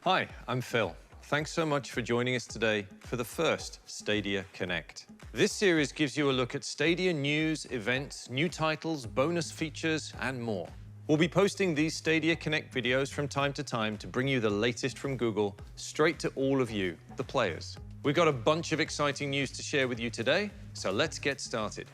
Hi, I'm Phil. Thanks so much for joining us today for the first Stadia Connect. This series gives you a look at Stadia news, events, new titles, bonus features, and more. We'll be posting these Stadia Connect videos from time to time to bring you the latest from Google straight to all of you, the players. We've got a bunch of exciting news to share with you today, so let's get started.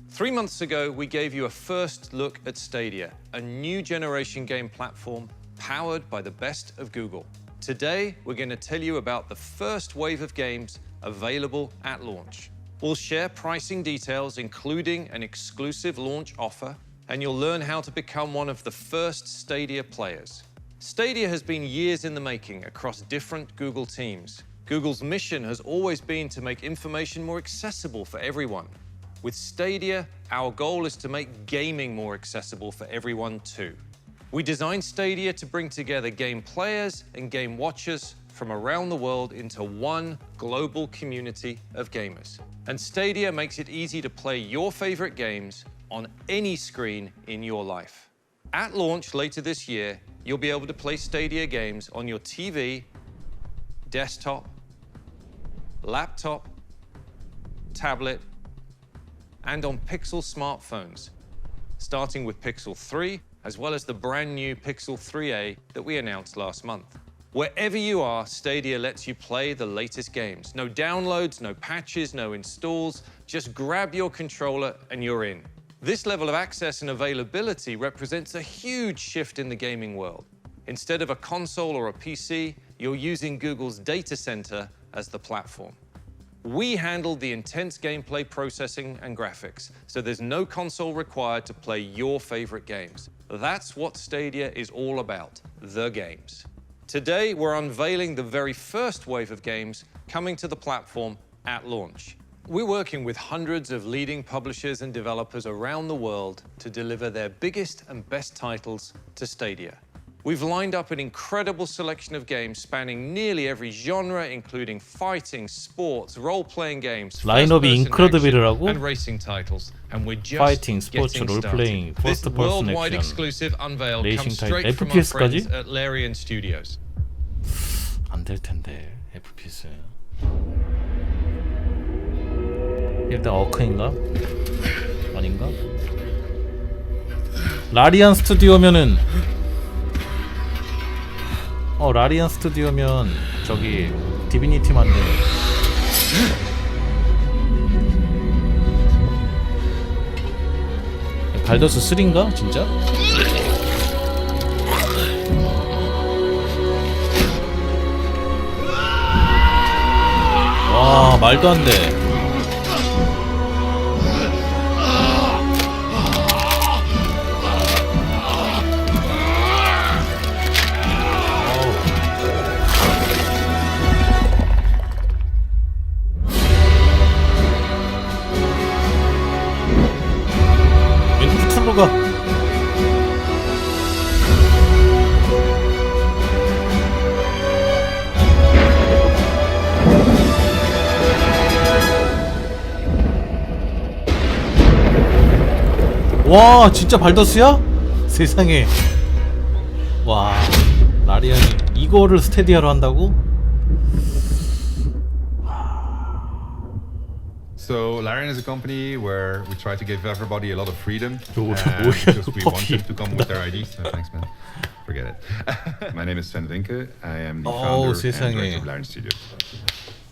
3 months ago, we gave you a first look at Stadia, a new generation game platform powered by the best of Google. Today, we're going to tell you about the first wave of games available at launch. We'll share pricing details, including an exclusive launch offer, and you'll learn how to become one of the first Stadia players. Stadia has been years in the making across different Google teams. Google's mission has always been to make information more accessible for everyone. With Stadia, our goal is to make gaming more accessible for everyone too. We designed Stadia to bring together game players and game watchers from around the world into one global community of gamers. And Stadia makes it easy to play your favorite games on any screen in your life. At launch later this year, you'll be able to play Stadia games on your TV, desktop, laptop, tablet, and on Pixel smartphones, starting with Pixel 3, as well as the brand new Pixel 3a that we announced last month. Wherever you are, Stadia lets you play the latest games. No downloads, no patches, no installs. Just grab your controller and you're in. This level of access and availability represents a huge shift in the gaming world. Instead of a console or a PC, you're using Google's data center as the platform. We handled the intense gameplay processing and graphics, so there's no console required to play your favorite games. That's what Stadia is all about, the games. Today, we're unveiling the very first wave of games coming to the platform at launch. We're working with hundreds of leading publishers and developers around the world to deliver their biggest and best titles to Stadia. We've lined up an incredible selection of games spanning nearly every genre, including fighting, sports, role-playing games, 라인업이 인크레더블이라고? and racing titles. And we're just 파이팅, 스포츠, getting 롤플레잉, started. This 퍼스트 퍼슨 worldwide 액션, exclusive unveil 레이싱 comes 타입, straight from our FPS까지? friends at Larian Studios. 안 될 텐데 FPS. 일단 어크인가? 아닌가? 라리안 스튜디오면은 라리안 스튜디오면 저기 디비니티 만든 발더스 3인가? 진짜? 와, 말도 안 돼. 와, 진짜 발더스야? 세상에. 와, 라리안이 이거를 스테디아로 한다고? So Larian is a company where we try to give everybody a lot of freedom because we want them to come with their IDs. No, thanks, man. Forget it. My name is Sven Winke. I am the founder and director of Larian Studios.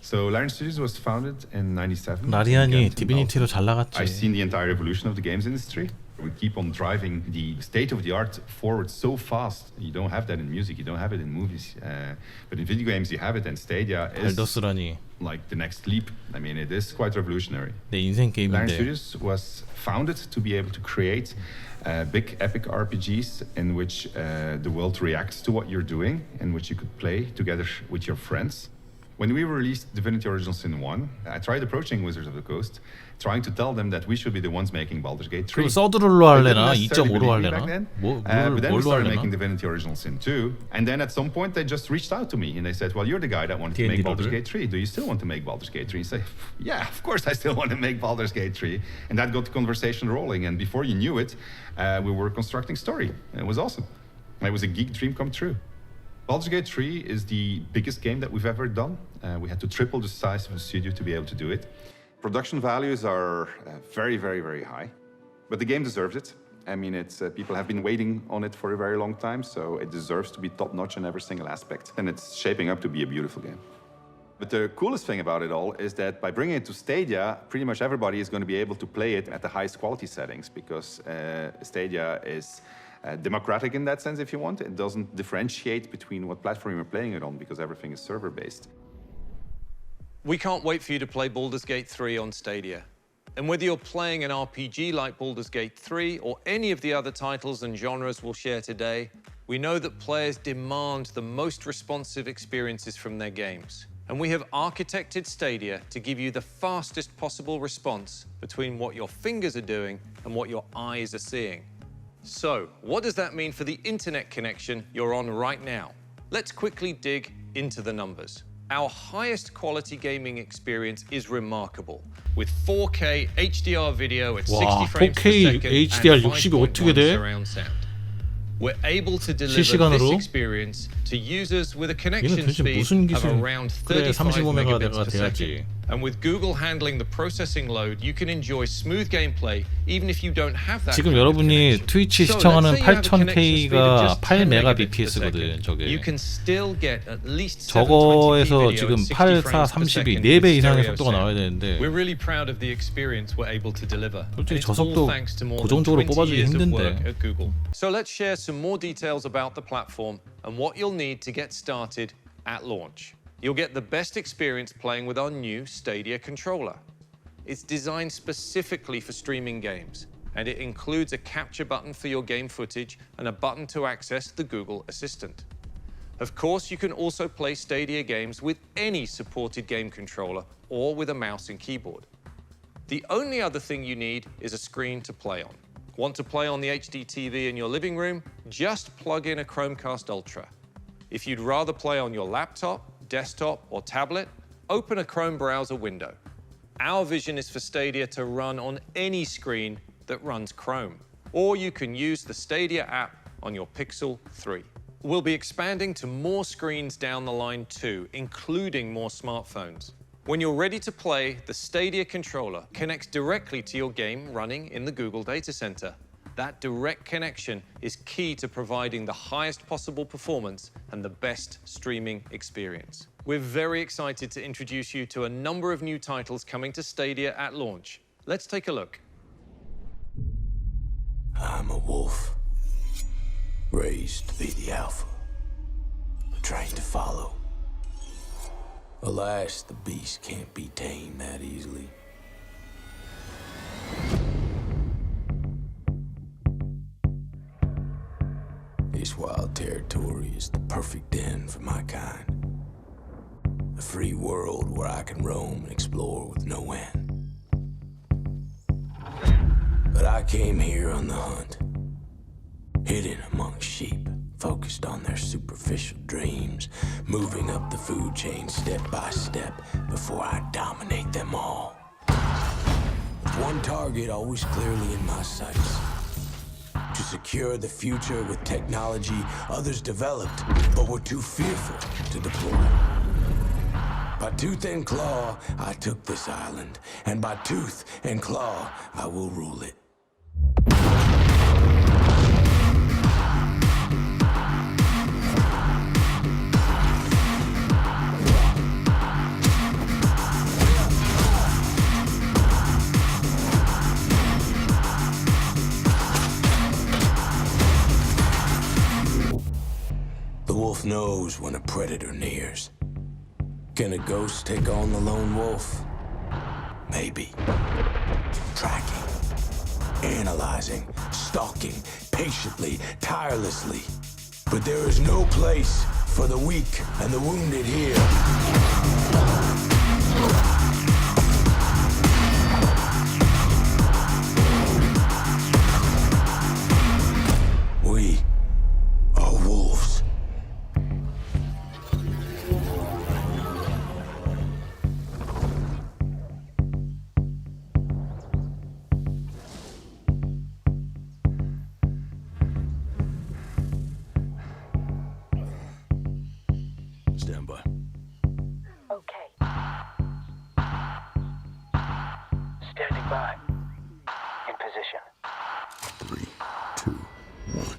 So Larian Studios was founded in '97. 라리안이 디비니티로 잘 나갔지. I've seen the entire evolution of the games industry. We keep on driving the state of the art forward so fast. You don't have that in music, you don't have it in movies. But in video games you have it, and Stadia is 발더스라니. like the next leap. I mean, it is quite revolutionary. 내 인생 Larian 게임인데. Studios was founded to be able to create big epic RPGs in which the world reacts to what you're doing, in which you could play together with your friends. When we released Divinity Original Sin 1, I tried approaching Wizards of the Coast, trying to tell them that we should be the ones making Baldur's Gate 3. 그럼 서드롤로 할래나? They didn't necessarily 2.5로 believe me 할래나? back then. 뭘로 But then we started 할래나? making Divinity Original Sin 2, and then at some point they just reached out to me and they said, well, you're the guy that wanted to make Baldur's Gate 3. Do you still want to make Baldur's Gate 3? And I say, yeah, of course I still want to make Baldur's Gate 3. And that got the conversation rolling, and before you knew it, we were constructing story. It was awesome. It was a geek dream come true. Baldur's Gate 3 is the biggest game that we've ever done. We had to triple the size of the studio to be able to do it. Production values are very, very, very high, but the game deserves it. I mean, it's people have been waiting on it for a very long time, so it deserves to be top-notch in every single aspect, and it's shaping up to be a beautiful game. But the coolest thing about it all is that by bringing it to Stadia, pretty much everybody is going to be able to play it at the highest quality settings, because Stadia is democratic in that sense, if you want. It doesn't differentiate between what platform you're playing it on, because everything is server-based. We can't wait for you to play Baldur's Gate 3 on Stadia. And whether you're playing an RPG like Baldur's Gate 3 or any of the other titles and genres we'll share today, we know that players demand the most responsive experiences from their games. And we have architected Stadia to give you the fastest possible response between what your fingers are doing and what your eyes are seeing. So, what does that mean for the internet connection you're on right now? Let's quickly dig into the numbers. Our highest quality gaming experience is remarkable, with 4K HDR video at 60 frames per 4K second HDR and 60이 5.1 어떻게 돼? surround sound. We're able to deliver 실시간으로? this experience to users with a 얘는 connection 도대체 speed 무슨 of 기술? around 그래 35 megabits35메가가 per 돼야지. second. And with Google handling the processing load, you can enjoy smooth gameplay even if you don't have that. 지금 kind of 여러분이 connection. 트위치 So, 시청하는 let's say you have a connection speed of 8000K가 just 8 10 메가bps거든. megabits per second. You 저게. can still get at least 720p 저거에서 video 지금 at 60 8, 4, frames per 30이 second 4배 with 이상의 stereo 속도가 나와야 sound. 되는데 We're really proud of the experience we're able to deliver. 솔직히 It's 저 all 속도 thanks to more than 고정적으로 20 뽑아주기 years of 힘든데. work at Google. So let's share some more details about the platform and what you'll need to get started at launch. You'll get the best experience playing with our new Stadia controller. It's designed specifically for streaming games, and it includes a capture button for your game footage and a button to access the Google Assistant. Of course, you can also play Stadia games with any supported game controller or with a mouse and keyboard. The only other thing you need is a screen to play on. Want to play on the HD TV in your living room? Just plug in a Chromecast Ultra. If you'd rather play on your laptop, desktop, or tablet, open a Chrome browser window. Our vision is for Stadia to run on any screen that runs Chrome, or you can use the Stadia app on your Pixel 3. We'll be expanding to more screens down the line too, including more smartphones. When you're ready to play, the Stadia controller connects directly to your game running in the Google data center. That direct connection is key to providing the highest possible performance and the best streaming experience. We're very excited to introduce you to a number of new titles coming to Stadia at launch. Let's take a look. I'm a wolf, raised to be the alpha, trained to follow. Alas, the beast can't be tamed that easily. This wild territory is the perfect den for my kind. A free world where I can roam and explore with no end. But I came here on the hunt, hidden among sheep, focused on their superficial dreams, moving up the food chain step by step before I dominate them all. With one target always clearly in my sights: to secure the future with technology others developed but were too fearful to deploy. By tooth and claw, I took this island, and by tooth and claw, I will rule it. The wolf knows when a predator nears. Can a ghost take on the lone wolf? Maybe. Tracking, analyzing, stalking, patiently, tirelessly. But there is no place for the weak and the wounded here. We are wolves. 5. In position. 3, 2, 1.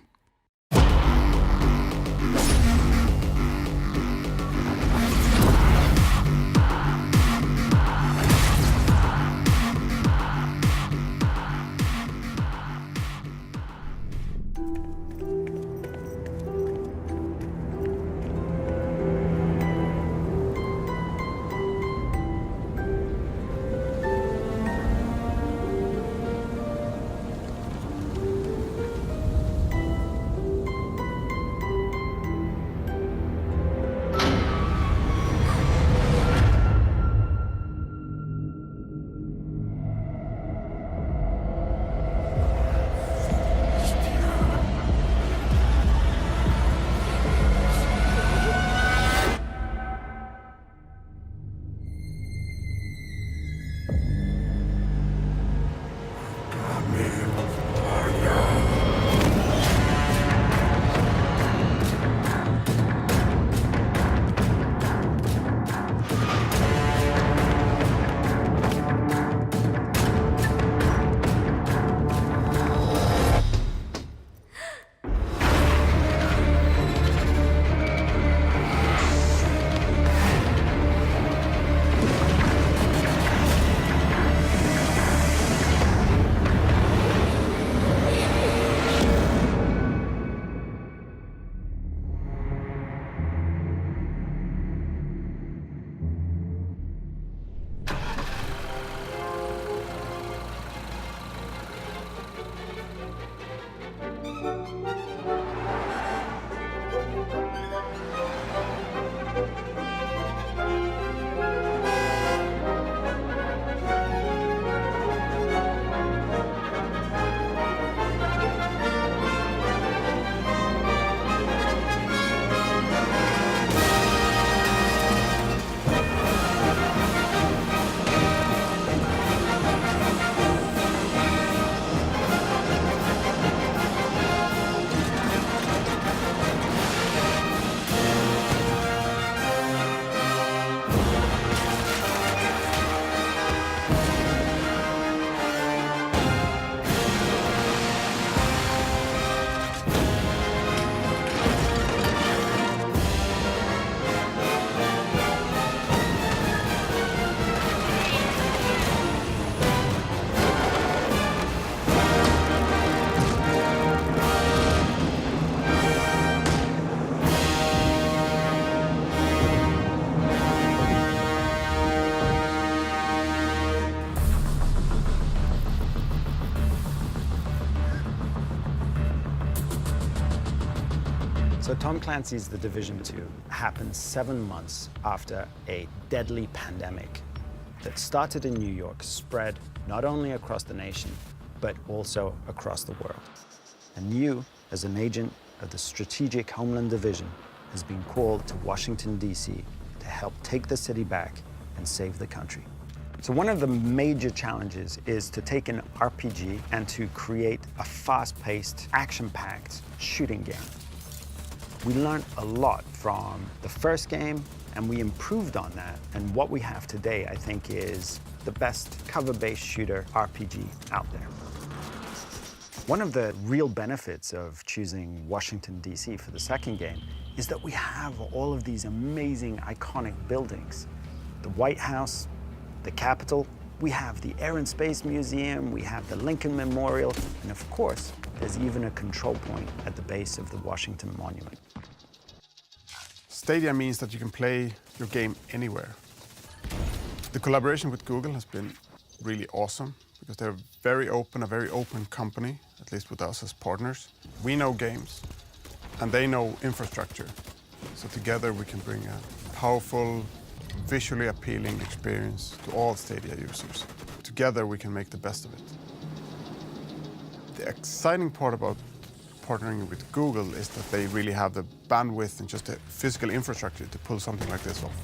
So Tom Clancy's The Division 2 happened 7 months after a deadly pandemic that started in New York, spread not only across the nation, but also across the world. And you, as an agent of the Strategic Homeland Division, has been called to Washington, D.C. to help take the city back and save the country. So one of the major challenges is to take an RPG and to create a fast-paced, action-packed shooting game. We learned a lot from the first game, and we improved on that. And what we have today, I think, is the best cover-based shooter RPG out there. One of the real benefits of choosing Washington, D.C. for the second game is that we have all of these amazing, iconic buildings. The White House, the Capitol, we have the Air and Space Museum, we have the Lincoln Memorial, and of course, there's even a control point at the base of the Washington Monument. Stadia means that you can play your game anywhere. The collaboration with Google has been really awesome because they're a very open company, at least with us as partners. We know games and they know infrastructure. So together we can bring a powerful, visually appealing experience to all Stadia users. Together we can make the best of it. The exciting part about partnering with Google is that they really have the bandwidth and just the physical infrastructure to pull something like this off.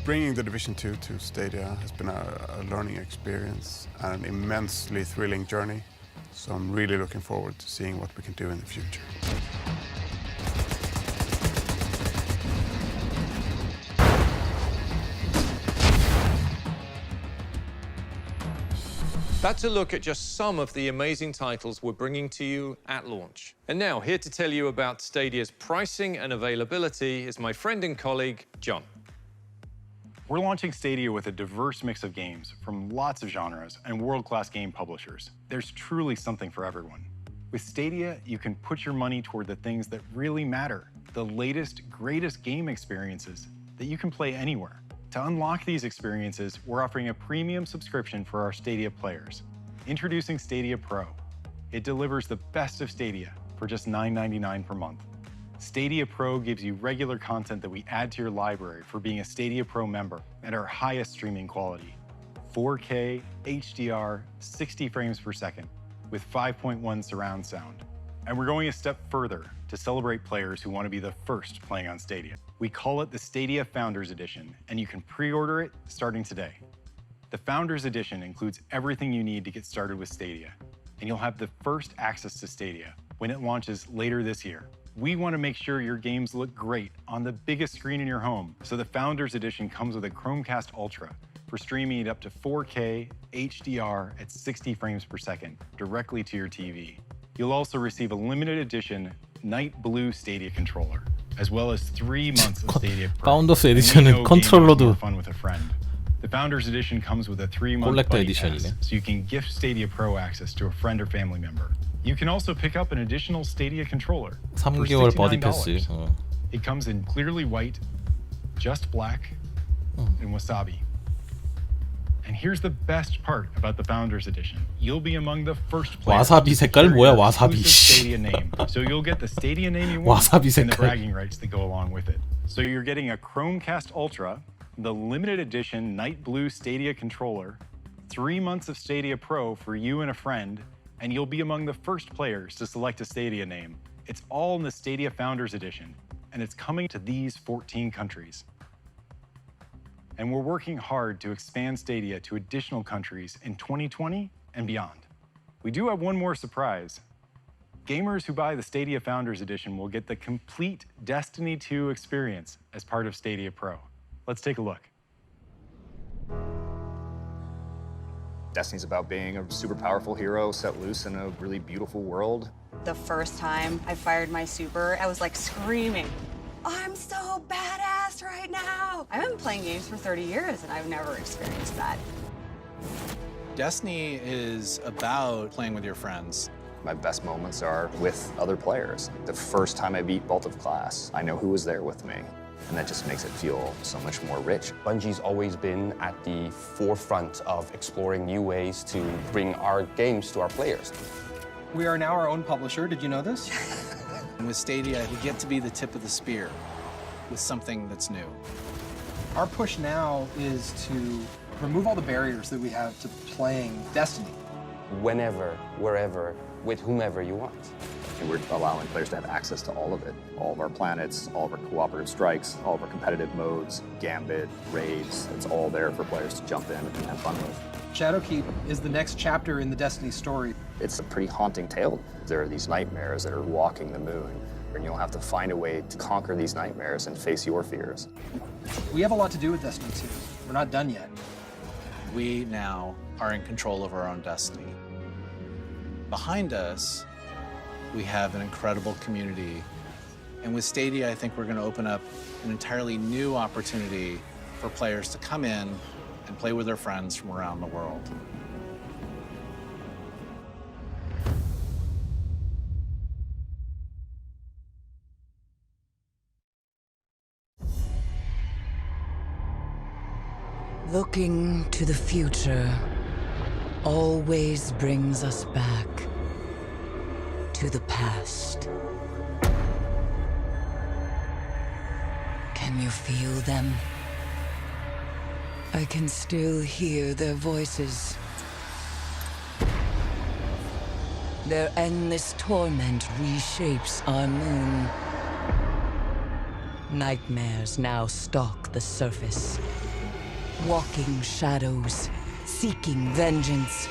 Bringing The Division 2 to Stadia has been a learning experience and an immensely thrilling journey. So I'm really looking forward to seeing what we can do in the future. That's a look at just some of the amazing titles we're bringing to you at launch. And now, here to tell you about Stadia's pricing and availability is my friend and colleague, John. We're launching Stadia with a diverse mix of games from lots of genres and world-class game publishers. There's truly something for everyone. With Stadia, you can put your money toward the things that really matter, the latest, greatest game experiences that you can play anywhere. To unlock these experiences, we're offering a premium subscription for our Stadia players. Introducing Stadia Pro. It delivers the best of Stadia for just $9.99 per month. Stadia Pro gives you regular content that we add to your library for being a Stadia Pro member at our highest streaming quality. 4K, HDR, 60 frames per second, with 5.1 surround sound. And we're going a step further to celebrate players who want to be the first playing on Stadia. We call it the Stadia Founders Edition, and you can pre-order it starting today. The Founders Edition includes everything you need to get started with Stadia, and you'll have the first access to Stadia when it launches later this year. We want to make sure your games look great on the biggest screen in your home, so the Founders Edition comes with a Chromecast Ultra for streaming it up to 4K HDR at 60 frames per second directly to your TV. You'll also receive a limited edition Night Blue Stadia controller, as well as 3 months of Stadia Pro. 파운더스 에디션은 컨트롤러도 fun with a friend. The Founders Edition comes with a 3-month 콜렉터 buddy 에디션이네. pass, so you can gift Stadia Pro access to a friend or family member. You can also pick up an additional Stadia controller for 3개월 버디 $69. 패스. It comes in clearly white, just black, and wasabi. And here's the best part about the Founders Edition. You'll be among the first players 와사비 to 색깔 secure 뭐야, your 와사비. exclusive Stadia name. So you'll get the Stadia name you want 와사비 and the 색깔. bragging rights that go along with it. So you're getting a Chromecast Ultra, the limited edition Night Blue Stadia controller, 3 months of Stadia Pro for you and a friend, and you'll be among the first players to select a Stadia name. It's all in the Stadia Founders Edition, and it's coming to these 14 countries. And we're working hard to expand Stadia to additional countries in 2020 and beyond. We do have one more surprise. Gamers who buy the Stadia Founders Edition will get the complete Destiny 2 experience as part of Stadia Pro. Let's take a look. Destiny's about being a super powerful hero set loose in a really beautiful world. The first time I fired my super, I was like screaming, I'm so badass right now. I've been playing games for 30 years and I've never experienced that. Destiny is about playing with your friends. My best moments are with other players. The first time I beat Vault of Glass, I know who was there with me. And that just makes it feel so much more rich. Bungie's always been at the forefront of exploring new ways to bring our games to our players. We are now our own publisher. Did you know this? And with Stadia, we get to be the tip of the spear with something that's new. Our push now is to remove all the barriers that we have to playing Destiny. Whenever, wherever, with whomever you want. And we're allowing players to have access to all of it. All of our planets, all of our cooperative strikes, all of our competitive modes, Gambit, raids. It's all there for players to jump in and have fun with. Shadowkeep is the next chapter in the Destiny story. It's a pretty haunting tale. There are these nightmares that are walking the moon, and you'll have to find a way to conquer these nightmares and face your fears. We have a lot to do with Destiny 2. We're not done yet. We now are in control of our own destiny. Behind us, we have an incredible community. And with Stadia, I think we're going to open up an entirely new opportunity for players to come in and play with their friends from around the world. Looking to the future always brings us back to the past. Can you feel them? I can still hear their voices. Their endless torment reshapes our moon. Nightmares now stalk the surface. Walking shadows, seeking vengeance.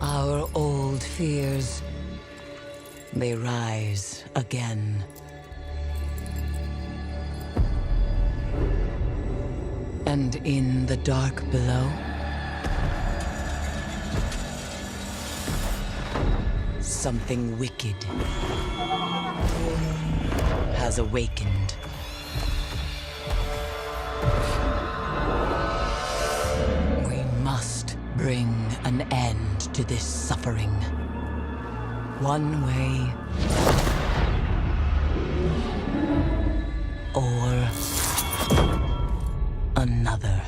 Our old fears, they rise again. And in the dark below, Something wicked has awakened. We must bring an end to this suffering. One way or another.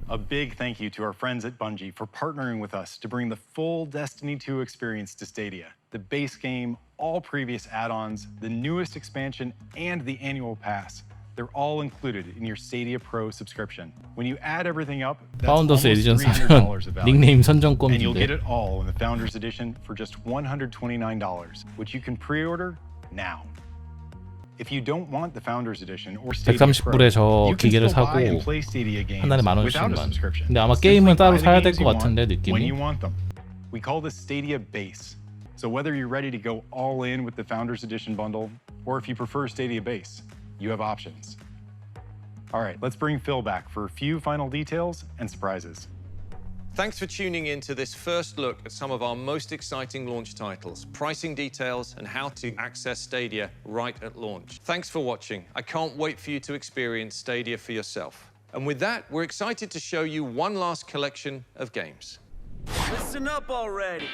A big thank you to our friends at Bungie for partnering with us to bring the full Destiny 2 experience to Stadia. The base game, all previous add-ons, the newest expansion, and the annual pass. They're all included in your Stadia Pro subscription. When you add everything up, that's 파운더스 almost 에디션 $300 사면 of value. 닉네임 And you'll get 선정권인데 it all in the Founders Edition for just $129, which you can pre-order now. If you don't want the Founders Edition or Stadia Pro, 130불에 저 you can 기계를 still 사고 buy and play Stadia games 한 달에 without a 10,000원씩만. subscription. 근데 아마 Simply 게임은 따로 buy the 사야 될 games 것 you want 같은데 when 느낌이. you want them. We call this Stadia Base. So whether you're ready to go all in with the Founders Edition bundle, or if you prefer Stadia Base, you have options. All right, let's bring Phil back for a few final details and surprises. Thanks for tuning in to this first look at some of our most exciting launch titles, pricing details, and how to access Stadia right at launch. Thanks for watching. I can't wait for you to experience Stadia for yourself. And with that, we're excited to show you one last collection of games. Listen up already.